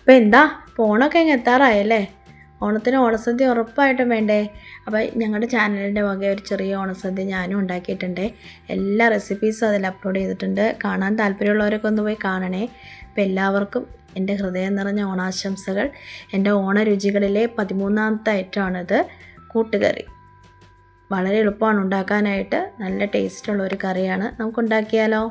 അപ്പോൾ എന്താ ഓണമൊക്കെ അങ്ങ് എത്താറായല്ലേ? ഓണത്തിന് ഓണസദ്യ ഉറപ്പായിട്ടും വേണ്ടേ? അപ്പോൾ ഞങ്ങളുടെ ചാനലിൻ്റെ വക ഒരു ചെറിയ ഓണസദ്യ ഞാനും ഉണ്ടാക്കിയിട്ടുണ്ട്. എല്ലാ റെസിപ്പീസും അതിൽ അപ്ലോഡ് ചെയ്തിട്ടുണ്ട്. കാണാൻ താല്പര്യമുള്ളവരൊക്കെ ഒന്ന് പോയി കാണണേ. അപ്പോൾ എല്ലാവർക്കും എൻ്റെ ഹൃദയം നിറഞ്ഞ ഓണാശംസകൾ. എൻ്റെ ഓണരുചികളിലെ 13ാമത്തെ ഐറ്റമാണിത്, കൂട്ടുകറി. വളരെ എളുപ്പമാണ് ഉണ്ടാക്കാനായിട്ട്, നല്ല ടേസ്റ്റുള്ള ഒരു കറിയാണ്. നമുക്കുണ്ടാക്കിയാലോ?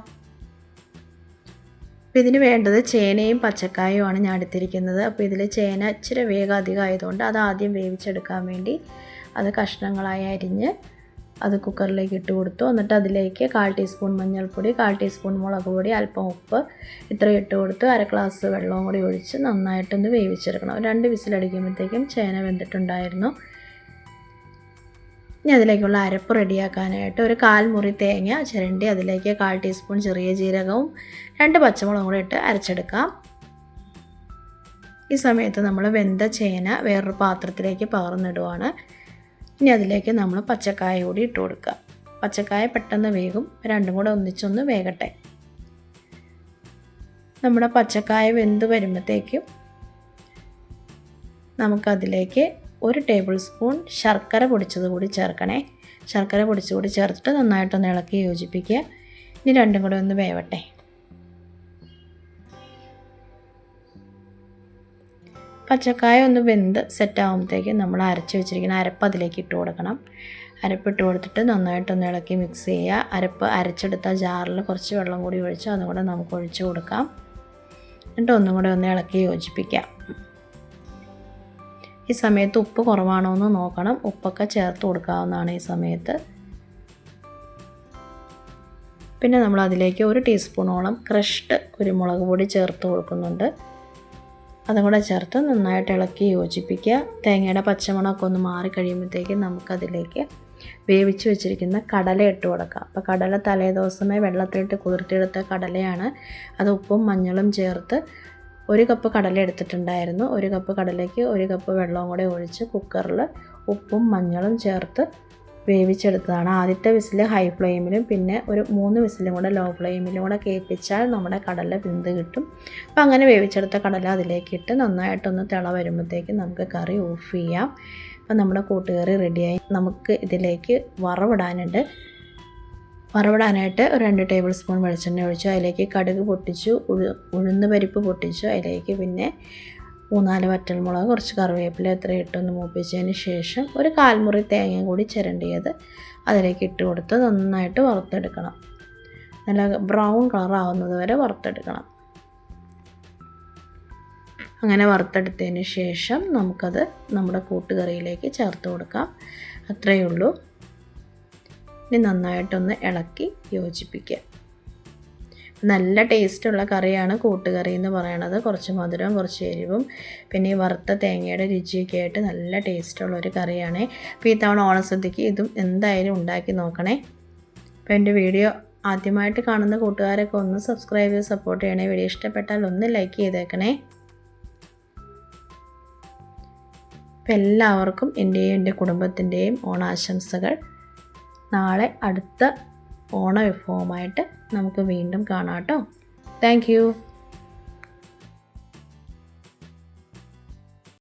അപ്പോൾ ഇതിന് വേണ്ടത് ചേനയും പച്ചക്കായുമാണ് ഞാൻ എടുത്തിരിക്കുന്നത്. അപ്പോൾ ഇതിൽ ചേന ഇച്ചിരി വേഗം അധികം ആയതുകൊണ്ട് അത് ആദ്യം വേവിച്ചെടുക്കാൻ വേണ്ടി അത് കഷ്ണങ്ങളായി അരിഞ്ഞ് അത് കുക്കറിലേക്ക് ഇട്ട് കൊടുത്തു. എന്നിട്ട് അതിലേക്ക് 1/4 ടീസ്പൂൺ മഞ്ഞൾപ്പൊടി, 1/4 ടീസ്പൂൺ മുളക് പൊടി, അല്പം ഉപ്പ് ഇത്രയും ഇട്ട് കൊടുത്ത് 1/2 ഗ്ലാസ് വെള്ളവും കൂടി ഒഴിച്ച് നന്നായിട്ടൊന്ന് വേവിച്ചെടുക്കണം. 2 വിസിലടിക്കുമ്പോഴത്തേക്കും ചേന വെന്തിട്ടുണ്ടായിരുന്നു. ഇനി അതിലേക്കുള്ള അരപ്പ് റെഡിയാക്കാനായിട്ട് ഒരു 1/4 മുറി തേങ്ങ ചിരണ്ടി അതിലേക്ക് 1/4 ടീസ്പൂൺ ചെറിയ ജീരകവും 2 പച്ചമുളകും കൂടി ഇട്ട് അരച്ചെടുക്കാം. ഈ സമയത്ത് നമ്മൾ വെന്ത ചേന വേറൊരു പാത്രത്തിലേക്ക് പകർന്നിടുവാണ്. ഇനി അതിലേക്ക് നമ്മൾ പച്ചക്കായ കൂടി ഇട്ട് കൊടുക്കുക. പച്ചക്കായ പെട്ടെന്ന് വേകും, രണ്ടും കൂടെ ഒന്നിച്ചൊന്ന് വേകട്ടെ. നമ്മുടെ പച്ചക്കായ വെന്ത് വരുമ്പോഴത്തേക്കും നമുക്കതിലേക്ക് 1 ടേബിൾ സ്പൂൺ ശർക്കര പൊടിച്ചത് കൂടി ചേർക്കണേ. ശർക്കര പൊടിച്ചത് കൂടി ചേർത്തിട്ട് നന്നായിട്ടൊന്ന് ഇളക്കി യോജിപ്പിക്കുക. ഇനി രണ്ടും കൂടെ ഒന്ന് വേവട്ടെ. പച്ചക്കായ ഒന്ന് വെന്ത് സെറ്റാകുമ്പോഴത്തേക്കും നമ്മൾ അരച്ച് വെച്ചിരിക്കുന്ന അരപ്പ് അതിലേക്ക് ഇട്ട് കൊടുക്കണം. അരപ്പിട്ട് കൊടുത്തിട്ട് നന്നായിട്ടൊന്ന് ഇളക്കി മിക്സ് ചെയ്യുക. അരപ്പ് അരച്ചെടുത്ത ജാറിൽ കുറച്ച് വെള്ളം കൂടി ഒഴിച്ച് അതും കൂടെ നമുക്ക് ഒഴിച്ച് കൊടുക്കാം. എന്നിട്ട് ഒന്നും കൂടെ ഒന്ന് ഇളക്കി യോജിപ്പിക്കാം. ഈ സമയത്ത് ഉപ്പ് കുറവാണോ എന്ന് നോക്കണം. ഉപ്പൊക്കെ ചേർത്ത് കൊടുക്കാവുന്നതാണ് ഈ സമയത്ത്. പിന്നെ നമ്മൾ അതിലേക്ക് 1 ടീസ്പൂണോളം ക്രഷ്ഡ് കുരുമുളക് പൊടി ചേർത്ത് കൊടുക്കുന്നുണ്ട്. അതും കൂടെ ചേർത്ത് നന്നായിട്ട് ഇളക്കി യോജിപ്പിക്കുക. തേങ്ങയുടെ പച്ചമണമൊക്കെ ഒന്ന് മാറി കഴിയുമ്പോഴത്തേക്കും നമുക്കതിലേക്ക് വേവിച്ച് വെച്ചിരിക്കുന്ന കടല ഇട്ട് കൊടുക്കാം. അപ്പോൾ കടല തലേദിവസമേ വെള്ളത്തിലിട്ട് കുതിർത്തിയെടുത്ത കടലയാണ്. അത് ഉപ്പും മഞ്ഞളും ചേർത്ത് 1 കപ്പ് കടല എടുത്തിട്ടുണ്ടായിരുന്നു. 1 കപ്പ് കടലയ്ക്ക് 1 കപ്പ് വെള്ളവും കൂടെ ഒഴിച്ച് കുക്കറിൽ ഉപ്പും മഞ്ഞളും ചേർത്ത് വേവിച്ചെടുത്തതാണ്. ആദ്യത്തെ വിസിൽ ഹൈ ഫ്ലെയിമിലും പിന്നെ ഒരു 3 വിസിലും കൂടെ ലോ ഫ്ലെയിമിലും കൂടെ കേൾപ്പിച്ചാൽ നമ്മുടെ കടല വെന്ത് കിട്ടും. അപ്പോൾ അങ്ങനെ വേവിച്ചെടുത്ത കടല അതിലേക്കിട്ട് നന്നായിട്ടൊന്ന് തിള വരുമ്പോഴത്തേക്കും നമുക്ക് കറി ഓഫ് ചെയ്യാം. അപ്പോൾ നമ്മുടെ കൂട്ടുകറി റെഡിയായി. നമുക്ക് ഇതിലേക്ക് വറവിടാനുണ്ട്. വറവിടാനായിട്ട് ഒരു 2 ടേബിൾ സ്പൂൺ വെളിച്ചെണ്ണ ഒഴിച്ചു. അതിലേക്ക് കടുക് പൊട്ടിച്ചു, ഉഴുന്ന് പരിപ്പ് പൊട്ടിച്ചു. അതിലേക്ക് പിന്നെ 3-4 വറ്റൽമുളക്, കുറച്ച് കറിവേപ്പില ഇത്രയും ഇട്ടൊന്ന് മൂപ്പിച്ചതിന് ശേഷം ഒരു 1/4 മുറി തേങ്ങ കൂടി ചിരണ്ടിയത് അതിലേക്ക് ഇട്ട് കൊടുത്ത് നന്നായിട്ട് വറുത്തെടുക്കണം. നല്ല ബ്രൗൺ കളർ ആവുന്നത് വരെ വറുത്തെടുക്കണം. അങ്ങനെ വറുത്തെടുത്തതിന് ശേഷം നമുക്കത് നമ്മുടെ കൂട്ടുകറിയിലേക്ക് ചേർത്ത് കൊടുക്കാം. അത്രയേ ഉള്ളൂ. ഇനി നന്നായിട്ടൊന്ന് ഇളക്കി യോജിപ്പിക്കുക. നല്ല ടേസ്റ്റുള്ള കറിയാണ് കൂട്ടുകറി എന്ന് പറയണത്. കുറച്ച് മധുരവും കുറച്ച് എരിവും പിന്നെ ഈ വറുത്ത തേങ്ങയുടെ രുചിയൊക്കെ ആയിട്ട് നല്ല ടേസ്റ്റുള്ളൊരു കറിയാണ്. അപ്പോൾ ഈ തവണ ഓണസദ്യക്ക് ഇതും എന്തായാലും ഉണ്ടാക്കി നോക്കണേ. അപ്പോൾ എൻ്റെ വീഡിയോ ആദ്യമായിട്ട് കാണുന്ന കൂട്ടുകാരൊക്കെ ഒന്ന് സബ്സ്ക്രൈബ് ചെയ്ത് സപ്പോർട്ട് ചെയ്യണേ. വീഡിയോ ഇഷ്ടപ്പെട്ടാൽ ഒന്ന് ലൈക്ക് ചെയ്തേക്കണേ. അപ്പോൾ എല്ലാവർക്കും എൻ്റെയും എൻ്റെ കുടുംബത്തിൻ്റെയും ഓണാശംസകൾ. നാളെ അടുത്ത ഓണവിഭവമായിട്ട് നമുക്ക് വീണ്ടും കാണാം കേട്ടോ. Thank you.